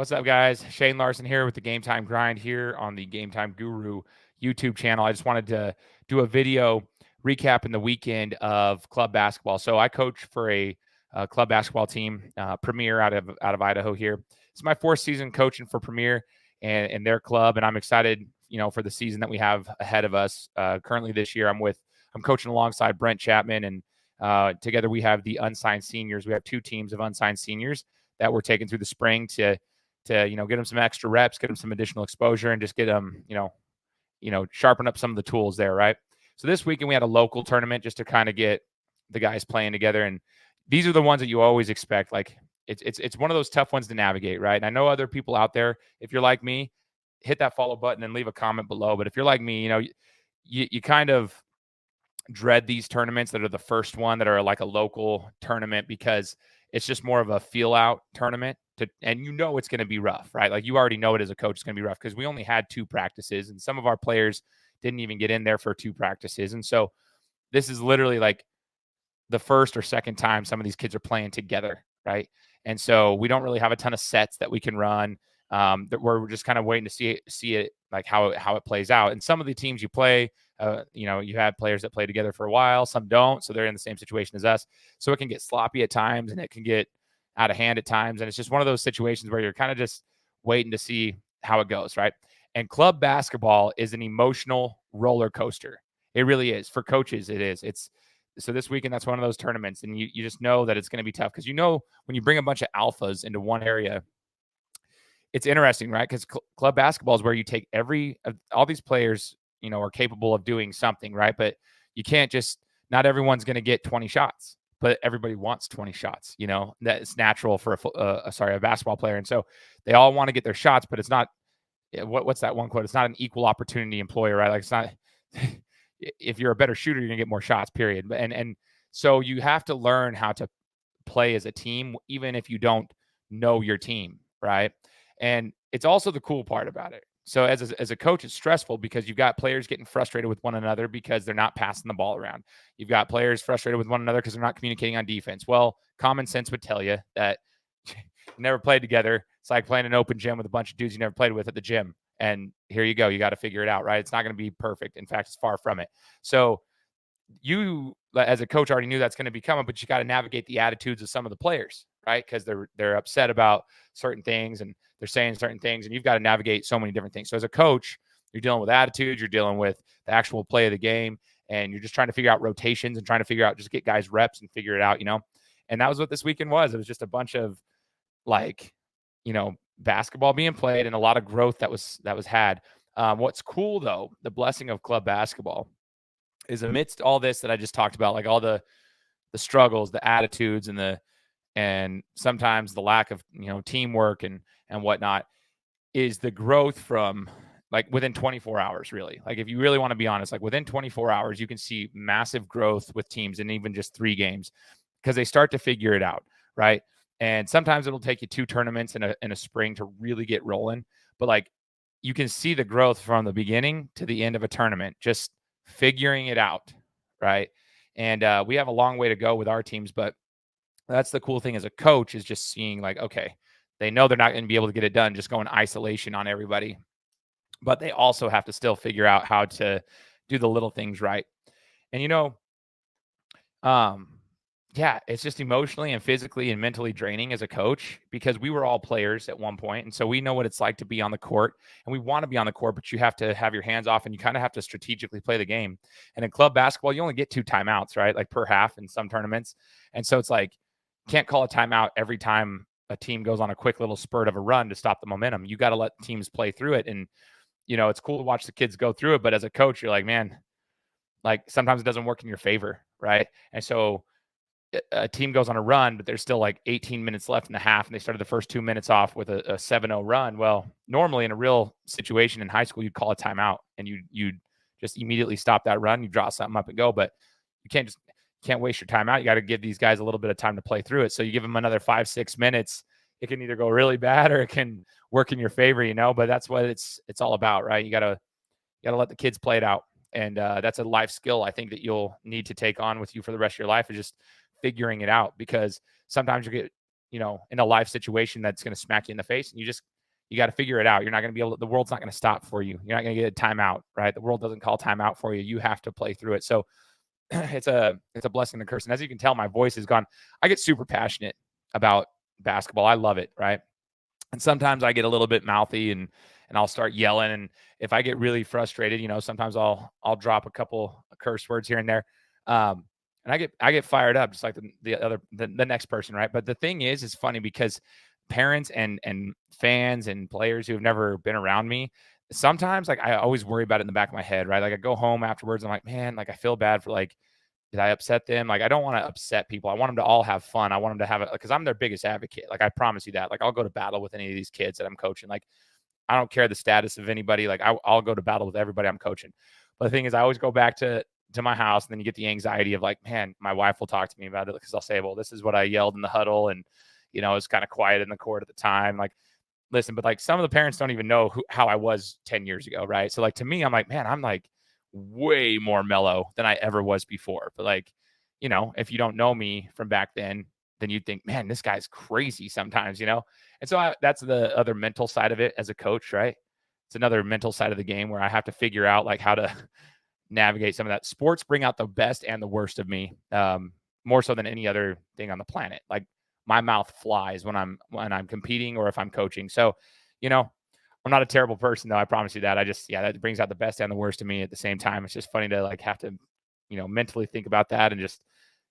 What's up, guys? Shane Larson here with the Game Time Grind here on the Game Time Guru YouTube channel. I just wanted to do a video recapping the weekend of club basketball. So I coach for a club basketball team, Premier out of Idaho here. It's my fourth season coaching for Premier and their club, and I'm excited, for the season that we have ahead of us. Currently this year, I'm coaching alongside Brent Chapman, and together we have the unsigned seniors. We have two teams of unsigned seniors that we're taking through the spring to get them some extra reps, get them some additional exposure, and just get them, sharpen up some of the tools there, right? So this weekend we had a local tournament just to kind of get the guys playing together, and these are the ones that you always expect. Like it's one of those tough ones to navigate, right? And I know other people out there, if you're like me, hit that follow button and leave a comment below. But if you're like me, you kind of dread these tournaments that are the first one that are like a local tournament because it's just more of a feel out tournament and it's going to be rough, right? Like you already know it as a coach, it's going to be rough because we only had two practices and some of our players didn't even get in there for two practices. And so this is literally like the first or second time some of these kids are playing together, right? And so we don't really have a ton of sets that we can run. That we're just kind of waiting to see it like how it plays out. And some of the teams you play, you have players that play together for a while, some don't, so they're in the same situation as us. So it can get sloppy at times, and it can get out of hand at times, and it's just one of those situations where you're kind of just waiting to see how it goes, right? And club basketball is an emotional roller coaster. It really is. For coaches, it is. So this weekend, that's one of those tournaments, and you just know that it's going to be tough because when you bring a bunch of alphas into one area, it's interesting, right? Because club basketball is where you take all these players, are capable of doing something, right? But you can't not everyone's going to get 20 shots, but everybody wants 20 shots. That's natural for a basketball player. And so they all want to get their shots, but it's not, what's that one quote? It's not an equal opportunity employer, right? Like it's not, if you're a better shooter, you're going to get more shots, period. And so you have to learn how to play as a team, even if you don't know your team, right? And it's also the cool part about it. So as a coach, it's stressful because you've got players getting frustrated with one another because they're not passing the ball around. You've got players frustrated with one another because they're not communicating on defense. Well, common sense would tell you that you never played together. It's like playing an open gym with a bunch of dudes you never played with at the gym. And here you go. You got to figure it out, right? It's not going to be perfect. In fact, it's far from it. So you, as a coach, already knew that's going to be coming, but you got to navigate the attitudes of some of the players, right? Because they're upset about certain things and they're saying certain things, and you've got to navigate so many different things. So as a coach, you're dealing with attitudes, you're dealing with the actual play of the game, and you're just trying to figure out rotations and trying to figure out, just get guys reps and figure it out, And that was what this weekend was. It was just a bunch of basketball being played and a lot of growth that was had. What's cool though, the blessing of club basketball is amidst all this that I just talked about, like all the struggles, the attitudes, and sometimes the lack of teamwork and whatnot, is the growth from like within 24 hours, really. Like if you really want to be honest, like within 24 hours, you can see massive growth with teams in even just 3 games because they start to figure it out, right? And sometimes it'll take you 2 tournaments in a spring to really get rolling, but like you can see the growth from the beginning to the end of a tournament, just figuring it out, right? And we have a long way to go with our teams, but that's the cool thing as a coach, is just seeing like, okay, they know they're not going to be able to get it done just going isolation on everybody, but they also have to still figure out how to do the little things right. And yeah, it's just emotionally and physically and mentally draining as a coach because we were all players at one point. And so we know what it's like to be on the court, and we want to be on the court, but you have to have your hands off and you kind of have to strategically play the game. And in club basketball, you only get 2 timeouts, right? Like per half in some tournaments. And so it's like, can't call a timeout every time a team goes on a quick little spurt of a run to stop the momentum. You got to let teams play through it. And, it's cool to watch the kids go through it. But as a coach, you're like, man, like sometimes it doesn't work in your favor, right? And so a team goes on a run, but there's still like 18 minutes left in the half, and they started the first 2 minutes off with a 7-0 run. Well, normally in a real situation in high school, you'd call a timeout and you'd just immediately stop that run. You draw something up and go, but you can't waste your timeout. You got to give these guys a little bit of time to play through it. So you give them another 5-6 minutes. It can either go really bad or it can work in your favor, but that's what it's all about, right? You got to let the kids play it out. And that's a life skill I think that you'll need to take on with you for the rest of your life, is just figuring it out, because sometimes you get, in a life situation that's going to smack you in the face, and you just you got to figure it out. You're not going to be able to, the world's not going to stop for you. You're not going to get a timeout, right? The world doesn't call timeout for you. You have to play through it. So it's a blessing and a curse. And as you can tell, my voice is gone. I get super passionate about basketball. I love it, right? And sometimes I get a little bit mouthy and I'll start yelling. And if I get really frustrated, sometimes I'll drop a couple of curse words here and there. And I get fired up just like the next person, right? But the thing is, it's funny because parents and fans and players who have never been around me, sometimes like I always worry about it in the back of my head, right? Like I go home afterwards, I'm like, man, like I feel bad for like, did I upset them? Like I don't want to upset people. I want them to all have fun. I want them to have it because I'm their biggest advocate. Like I promise you that. Like I'll go to battle with any of these kids that I'm coaching. Like I don't care the status of anybody. Like I'll go to battle with everybody I'm coaching. But the thing is, I always go back to my house, and then you get the anxiety of like, man, my wife will talk to me about it because I'll say, well, this is what I yelled in the huddle, and it's kind of quiet in the court at the time. Like, listen, but like some of the parents don't even know how I was 10 years ago, right? So like to me, I'm like, man, I'm like way more mellow than I ever was before. But like, if you don't know me from back then you'd think, man, this guy's crazy sometimes, And so that's the other mental side of it as a coach, right? It's another mental side of the game where I have to figure out like how to navigate some of that. Sports bring out the best and the worst of me, more so than any other thing on the planet. Like my mouth flies when I'm competing or if I'm coaching. So, I'm not a terrible person though. I promise you that. That brings out the best and the worst of me at the same time. It's just funny to like have to, mentally think about that and just,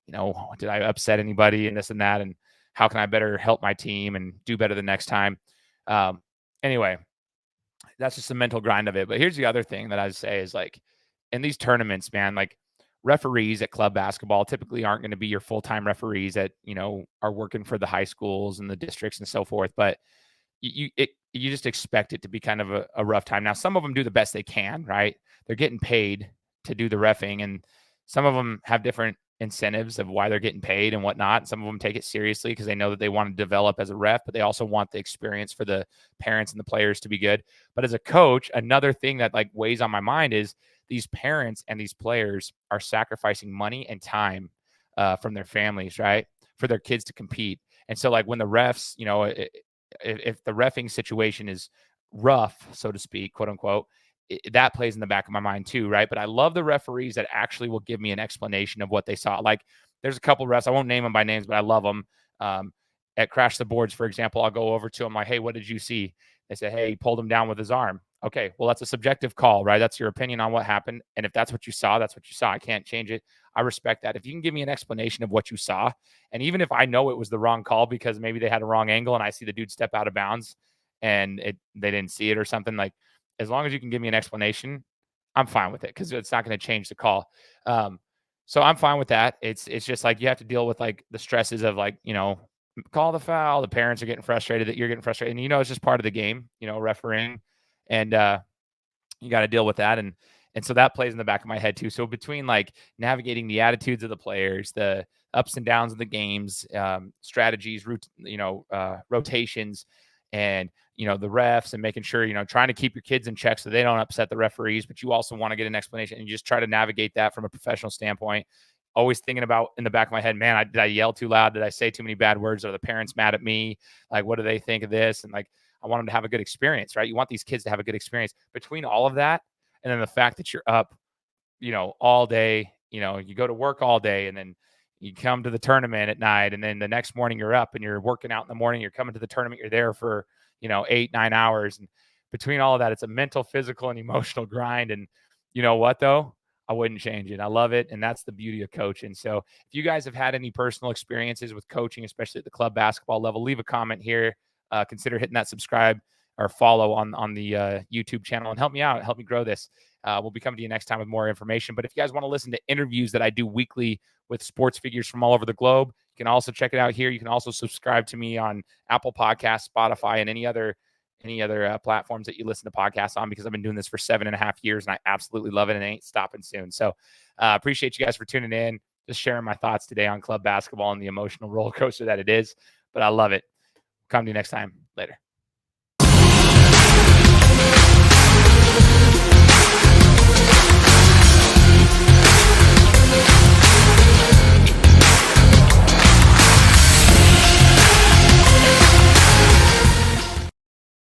did I upset anybody and this and that, and how can I better help my team and do better the next time? Anyway, that's just the mental grind of it. But here's the other thing that I'd say is like in these tournaments, man, like referees at club basketball typically aren't going to be your full-time referees that, are working for the high schools and the districts and so forth. But you just expect it to be kind of a rough time. Now, some of them do the best they can, right? They're getting paid to do the reffing, and some of them have different incentives of why they're getting paid and whatnot. Some of them take it seriously because they know that they want to develop as a ref, but they also want the experience for the parents and the players to be good. But as a coach, another thing that like weighs on my mind is these parents and these players are sacrificing money and time from their families, right, for their kids to compete. And so like when the refs, if the reffing situation is rough, so to speak, quote unquote, that plays in the back of my mind too, right? But I love the referees that actually will give me an explanation of what they saw. Like there's a couple refs, I won't name them by names, but I love them. At Crash the Boards, for example, I'll go over to them like, hey, what did you see? They say, hey, he pulled him down with his arm. Okay, well, that's a subjective call, right? That's your opinion on what happened. And if that's what you saw, that's what you saw. I can't change it. I respect that. If you can give me an explanation of what you saw, and even if I know it was the wrong call because maybe they had a wrong angle and I see the dude step out of bounds and they didn't see it or something, like as long as you can give me an explanation, I'm fine with it because it's not going to change the call. So I'm fine with that. It's just like you have to deal with like the stresses of like, call the foul. The parents are getting frustrated that you're getting frustrated. And, it's just part of the game, refereeing. And you got to deal with that. And so that plays in the back of my head too. So between like navigating the attitudes of the players, the ups and downs of the games, strategies, rotations, and the refs, and making sure trying to keep your kids in check so they don't upset the referees, but you also want to get an explanation and you just try to navigate that from a professional standpoint. Always thinking about in the back of my head, man, did I yell too loud? Did I say too many bad words? Are the parents mad at me? Like, what do they think of this? And like, I want them to have a good experience, right? You want these kids to have a good experience. Between all of that and then the fact that you're up, all day, you go to work all day and then you come to the tournament at night, and then the next morning you're up and you're working out in the morning, you're coming to the tournament, you're there for, 8-9 hours. And between all of that, it's a mental, physical, and emotional grind. And you know what, though? I wouldn't change it. I love it. And that's the beauty of coaching. So if you guys have had any personal experiences with coaching, especially at the club basketball level, leave a comment here. Consider hitting that subscribe or follow on the YouTube channel and help me out, help me grow this. We'll be coming to you next time with more information. But if you guys want to listen to interviews that I do weekly with sports figures from all over the globe, you can also check it out here. You can also subscribe to me on Apple Podcasts, Spotify, and any other platforms that you listen to podcasts on, because I've been doing this for 7.5 years and I absolutely love it and it ain't stopping soon. So appreciate you guys for tuning in, just sharing my thoughts today on club basketball and the emotional roller coaster that it is. But I love it. Come to you next time. Later.